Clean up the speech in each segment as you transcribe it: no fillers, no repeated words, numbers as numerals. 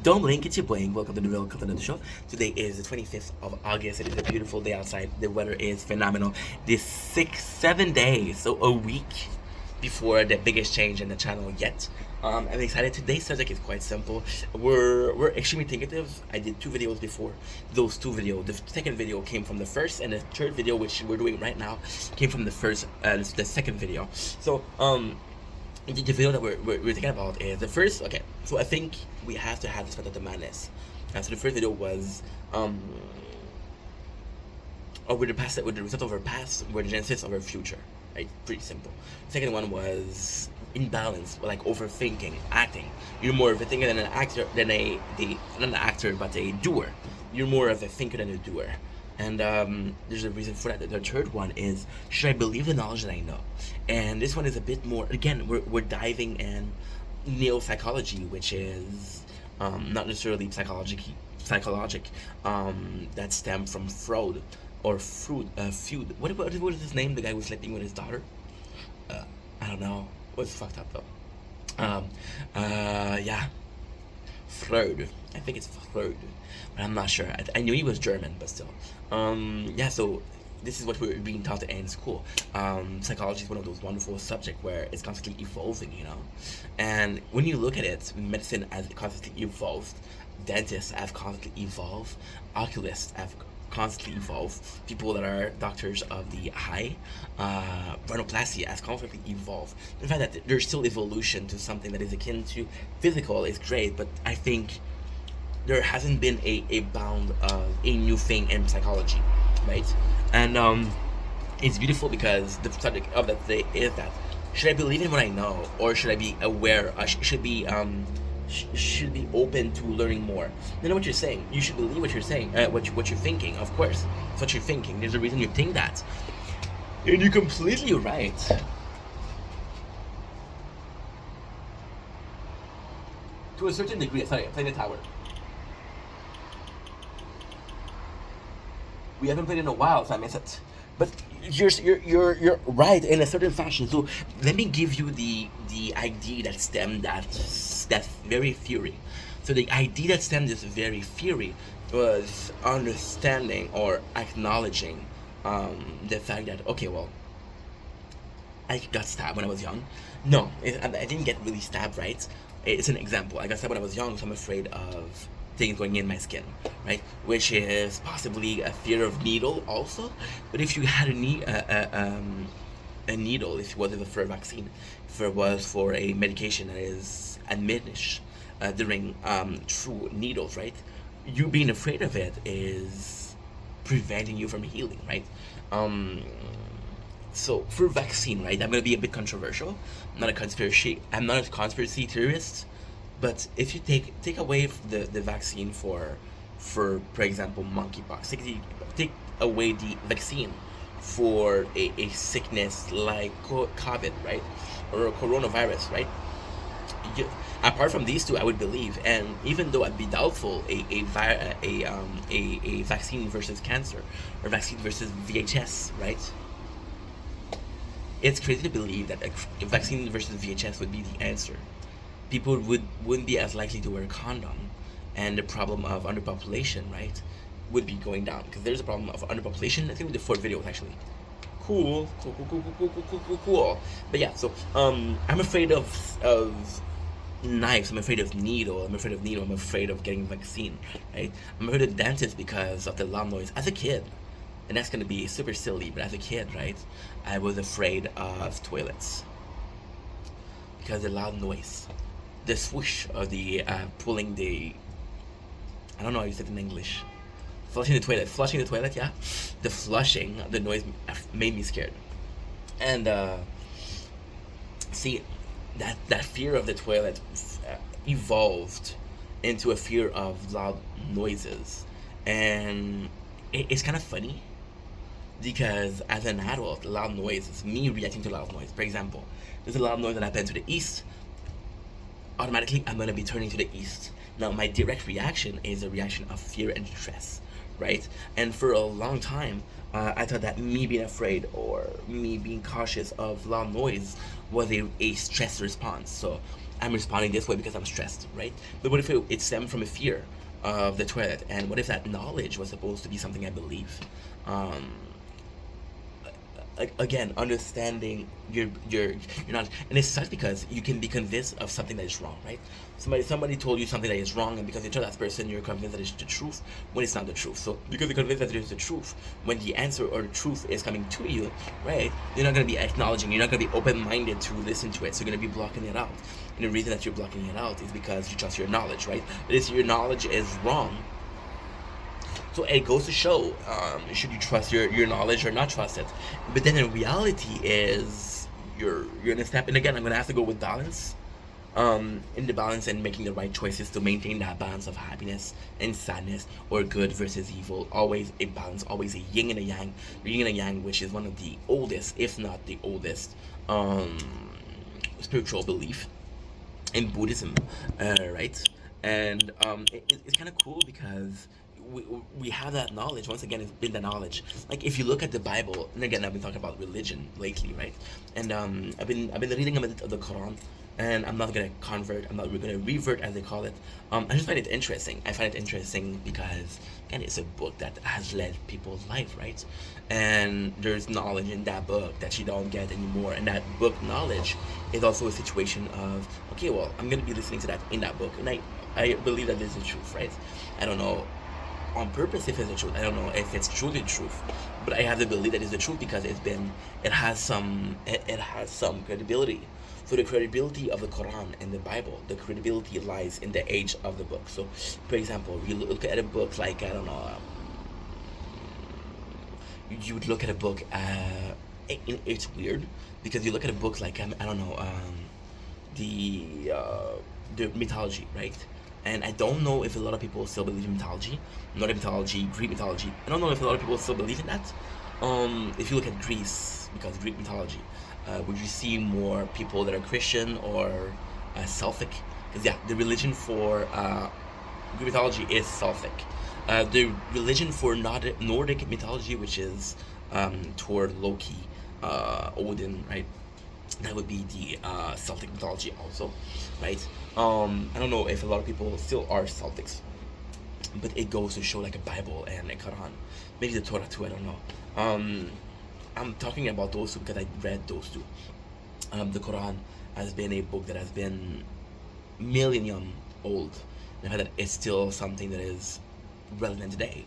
Don't blink, it's your boy. Welcome to the Real Content of the Show. Today is the 25th of August. It is a beautiful day outside. The weather is phenomenal. This 7 days, so a week before the biggest change in the channel yet. I'm excited. Today's subject is quite simple. We're extremely thinkative. I did 2 videos before. Those 2 videos, the second video came from the first, and the third video, which we're doing right now, came from the second video. So the video that we're thinking about is the first. Okay, so I think we have to have this method of madness. So the first video was with the result of our past, with the genesis of our future. Right, pretty simple. Second one was imbalance, like overthinking, acting. You're more of a thinker than an actor, not an actor, but a doer. You're more of a thinker than a doer. And there's a reason for that. The third one is, should I believe the knowledge that I know? And this one is a bit more, again, we're diving in neo-psychology, which is not necessarily psychologic, that stem from Freud, or Freud, what is his name, the guy who was sleeping with his daughter? I don't know, what's fucked up though. Yeah, Freud. I think it's Freud, but I'm not sure. I knew he was German, but still. Yeah, so this is what we're being taught in school. Psychology is one of those wonderful subjects where it's constantly evolving, you know? And when you look at it, medicine has constantly evolved, dentists have constantly evolved, oculists have constantly evolved, people that are doctors of the eye, rhinoplasty has constantly evolved. The fact that there's still evolution to something that is akin to physical is great, but I think there hasn't been a bound of a new thing in psychology, right? And it's beautiful because the subject of that day is that, should I believe in what I know, or should I be aware? Should be open to learning more. You know what you're saying. You should believe what you're saying, what you're thinking. Of course, it's what you're thinking. There's a reason you think that, and you're completely right. To a certain degree. Sorry, I'm playing the tower. We haven't played in a while, so I miss it. But you're right in a certain fashion. So let me give you the idea that stemmed that very theory. So the idea that stemmed this very theory was understanding or acknowledging the fact that, okay, well, I got stabbed when I was young. No, I didn't get really stabbed, right? It's an example. I got stabbed when I was young, so I'm afraid of things going in my skin, right? Which is possibly a fear of needle also. But if you had a needle, if it wasn't for a vaccine, if it was for a medication that is administered during through needles, right? You being afraid of it is preventing you from healing, right? So for vaccine, right? I'm gonna be a bit controversial. I'm not a conspiracy theorist. But if you take away the vaccine for example, monkeypox, take away the vaccine for a sickness like COVID, right, or a coronavirus, right? Apart from these two, I would believe, and even though I'd be doubtful, a vaccine versus cancer, or vaccine versus VHS, right? It's crazy to believe that a vaccine versus VHS would be the answer. People wouldn't be as likely to wear a condom, and the problem of underpopulation, right, would be going down, because there's a problem of underpopulation. I think the 4th video was actually cool. But yeah, so I'm afraid of knives. I'm afraid of needle. I'm afraid of getting vaccine, right? I'm afraid of dentist because of the loud noise as a kid, and that's gonna be super silly. But as a kid, right, I was afraid of toilets because the loud noise. The swoosh of the pulling the, I don't know how you said it in English, flushing the toilet, yeah, the flushing, the noise made me scared. And see, that fear of the toilet evolved into a fear of loud noises. And it's kind of funny because as an adult, loud noise is me reacting to loud noise. For example, there's a loud noise that happened to the east, automatically I'm going to be turning to the east. Now my direct reaction is a reaction of fear and stress, right? And for a long time, I thought that me being afraid or me being cautious of loud noise was a stress response. So I'm responding this way because I'm stressed, right? But what if it stemmed from a fear of the toilet? And what if that knowledge was supposed to be something I believe? Um, again, understanding you're not, and it's such because you can be convinced of something that is wrong, right? Somebody told you something that is wrong, and because you told that person, you're convinced that it's the truth when it's not the truth. So because you're convinced that it is the truth, when the answer or the truth is coming to you, right, you're not going to be acknowledging, you're not going to be open-minded to listen to it, so you're going to be blocking it out. And the reason that you're blocking it out is because you trust your knowledge, right? But if your knowledge is wrong, so it goes to show, should you trust your knowledge or not trust it? But then in reality is you're gonna step. And again, I'm gonna have to go with balance. In the balance and making the right choices to maintain that balance of happiness and sadness, or good versus evil. Always a balance, always a yin and a yang. The yin and a yang, which is one of the oldest, if not the oldest, spiritual belief in Buddhism, right? And it's kind of cool because we have that knowledge. Once again, it's been the knowledge. Like if you look at the Bible, and again, I've been talking about religion lately, right? And I've been reading a bit of the Quran, and I'm not gonna convert. I'm not gonna revert, as they call it. I just find it interesting. I find it interesting because again, it's a book that has led people's life, right? And there's knowledge in that book that you don't get anymore. And that book knowledge is also a situation of, okay, well, I'm gonna be listening to that in that book, and I believe that this is the truth, right? I don't know on purpose if it's the truth. I don't know if it's truly the truth, but I have to believe that it's the truth because it has some credibility. So the credibility of the Quran and the Bible, the credibility lies in the age of the book. So, for example, you look at a book like, I don't know, you would look at a book. It's weird because you look at a book like, I don't know, the the mythology, right? And I don't know if a lot of people still believe in mythology, Nordic mythology, Greek mythology. I don't know if a lot of people still believe in that. If you look at Greece, because Greek mythology, would you see more people that are Christian or Celtic? Because yeah, the religion for Greek mythology is Celtic. The religion for Nordic mythology, which is toward Loki, Odin, right? That would be the Celtic mythology also, right? I don't know if a lot of people still are Celtics, but it goes to show like a Bible and a Quran, maybe the Torah too. I don't know. I'm talking about those two because I read those two. The Quran has been a book that has been millennium old, and the fact that it's still something that is relevant today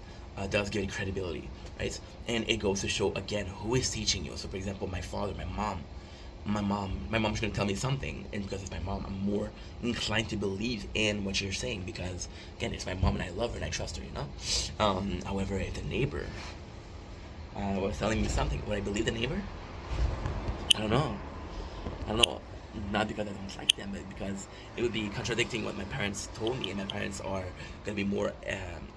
does give it credibility, right? And it goes to show again who is teaching you. So, for example, my father, my mom's gonna tell me something, and because it's my mom, I'm more inclined to believe in what you're saying because again, it's my mom and I love her and I trust her, you know. However, if the neighbor was telling me something, would I believe the neighbor? I don't know. I don't know. Not because I don't like them, but because it would be contradicting what my parents told me, and my parents are gonna be more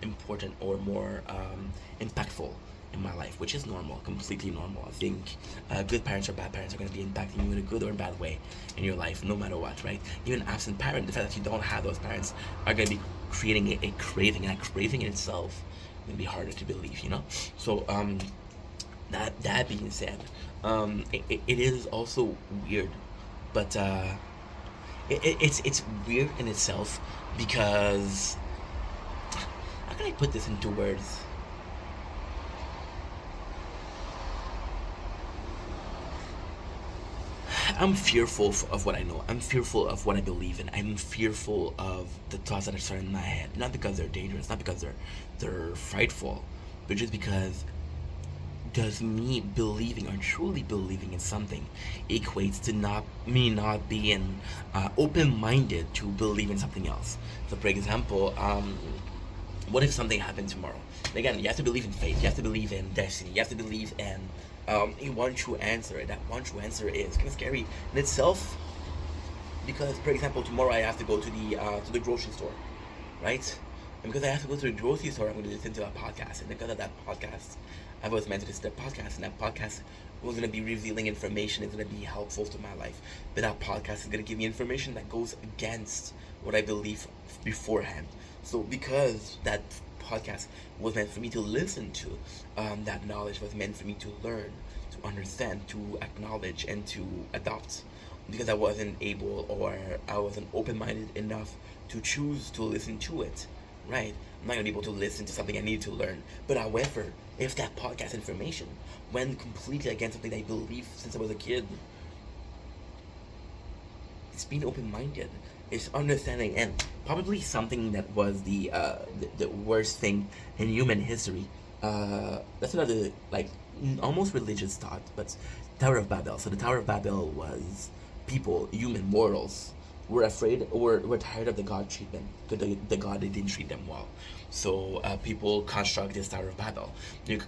important or more impactful in my life, which is normal, completely normal. I think good parents or bad parents are going to be impacting you in a good or bad way in your life, no matter what, right? Even absent parent, the fact that you don't have those parents are going to be creating a craving, and that craving in itself is going to be harder to believe, you know? So, that being said, it is also weird, but it's weird in itself because how can I put this into words? I'm fearful of what I know. I'm fearful of what I believe in. I'm fearful of the thoughts that are starting in my head. Not because they're dangerous, not because they're frightful, but just because does me believing or truly believing in something equates to not being open-minded to believe in something else. So, for example, what if something happened tomorrow? And again, you have to believe in fate. You have to believe in destiny. You have to believe in a one true answer. And that one true answer is kind of scary in itself because, for example, tomorrow I have to go to the grocery store, right? And because I have to go to the grocery store, I'm going to listen to a podcast. And because of that podcast, I was meant to listen to a podcast, and that podcast was going to be revealing information. It's going to be helpful to my life. But that podcast is going to give me information that goes against what I believe beforehand. So because that podcast was meant for me to listen to, that knowledge was meant for me to learn, to understand, to acknowledge, and to adopt. because I wasn't able, or I wasn't open-minded enough to choose to listen to it, right? I'm not gonna be able to listen to something I need to learn. But however, if that podcast information went completely against something I believed since I was a kid, it's being open-minded. It's understanding, and probably something that was the worst thing in human history. That's another, like, almost religious thought, but Tower of Babel. So the Tower of Babel was people, human mortals, were afraid, or were tired of the God treatment. The God, they didn't treat them well. So people construct this Tower of Babel. The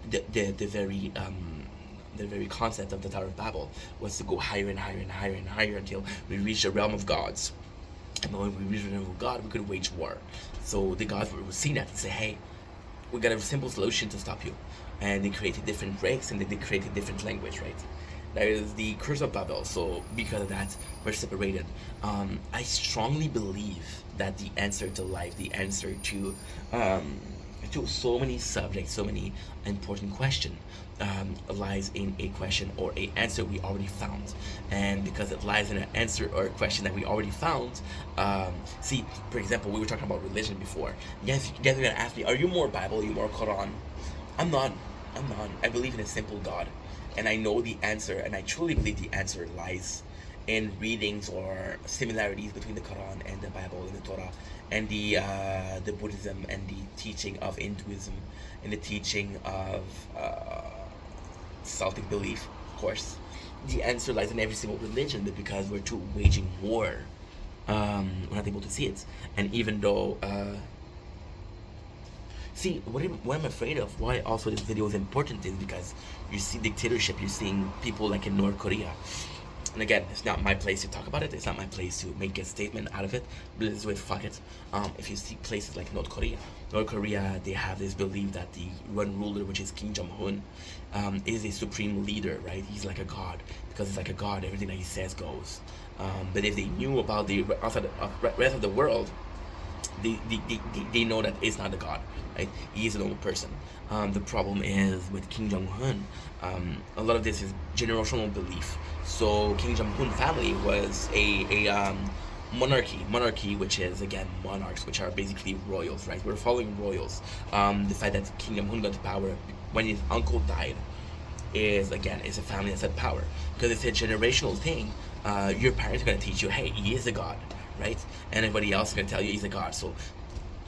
very concept of the Tower of Babel was to go higher and higher and higher and higher until we reach the realm of gods. And when we reach the realm of God, we could wage war. So the gods would see that and say, hey, we got a simple solution to stop you. And they created different breaks, and they created different language, right? That is the curse of Babel. So because of that, we're separated. I strongly believe that the answer to life, the answer to so many subjects, so many important questions, lies in a question or a answer we already found. And because it lies in an answer or a question that we already found, see, for example, we were talking about religion before. You guys are gonna ask me, are you more Bible, are you more Quran? I'm not. I believe in a simple God, and I know the answer, and I truly believe the answer lies in readings or similarities between the Quran and the Bible and the Torah, and the Buddhism and the teaching of Hinduism and the teaching of Celtic belief, of course. The answer lies in every single religion, but because we're too waging war, we're not able to see it. And even though see, what I'm afraid of, why also this video is important, is because you see dictatorship, you're seeing people like in North Korea. And again, it's not my place to talk about it, it's not my place to make a statement out of it, but it's with fuck it. If you see places like North Korea, they have this belief that the one ruler, which is Kim Jong-un, is a supreme leader, right? He's like a god, because he's like a god, everything that he says goes. But if they knew about the rest of the world, they know that it's not a god, right? He is a normal person. The problem is with Kim Jong-un, a lot of this is generational belief. So Kim Jong-un family was a monarchy, which is, again, monarchs, which are basically royals, right? We're following royals. The fact that Kim Jong-un got to power when his uncle died is, again, it's a family that's had power, because it's a generational thing. Your parents are going to teach you, hey, he is a god, right? And everybody else is going to tell you he's a god. So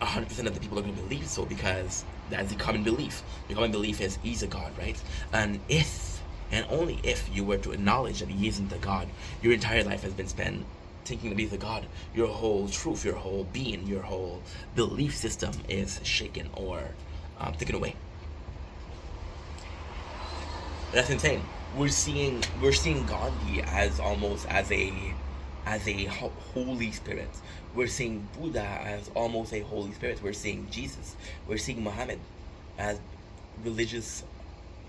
100% of the people are going to believe so, because that's the common belief. The common belief is he's a god, right? And if, and only if, you were to acknowledge that he isn't a god, your entire life has been spent thinking that he's a god. Your whole truth, your whole being, your whole belief system is shaken or taken away. That's insane. We're seeing Gandhi as almost as a Holy Spirit. We're seeing Buddha as almost a Holy Spirit. We're seeing Jesus. We're seeing Muhammad as religious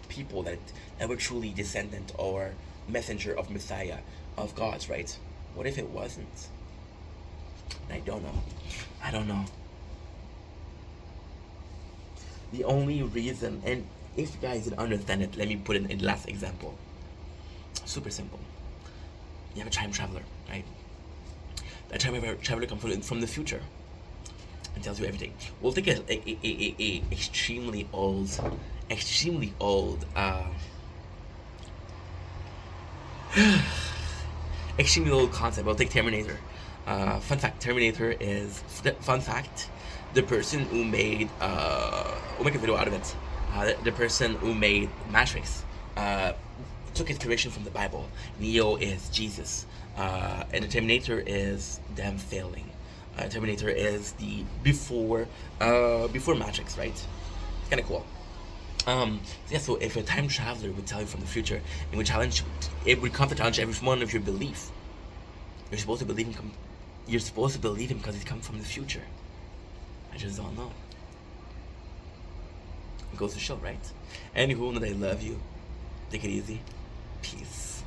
people that were truly descendant or messenger of Messiah, of God's, right? What if it wasn't? I don't know. The only reason, and if you guys didn't understand it, let me put it in the last example. Super simple. You have a time traveler, right? That time traveler comes from the future and tells you everything. We'll take a extremely old extremely old concept. We'll take Terminator. Fun fact: Terminator is the person who made we'll make a video out of it. The person who made Matrix took inspiration from the Bible. Neo is Jesus, and the Terminator is them failing. Terminator is the before Matrix, right? It's kind of cool. So if a time traveler would tell you from the future, it would come to challenge every one of your belief. You're supposed to believe him. You're supposed to believe him because he's come from the future. I just don't know. It goes to show, right? Anywho, that I love you. Take it easy. Peace.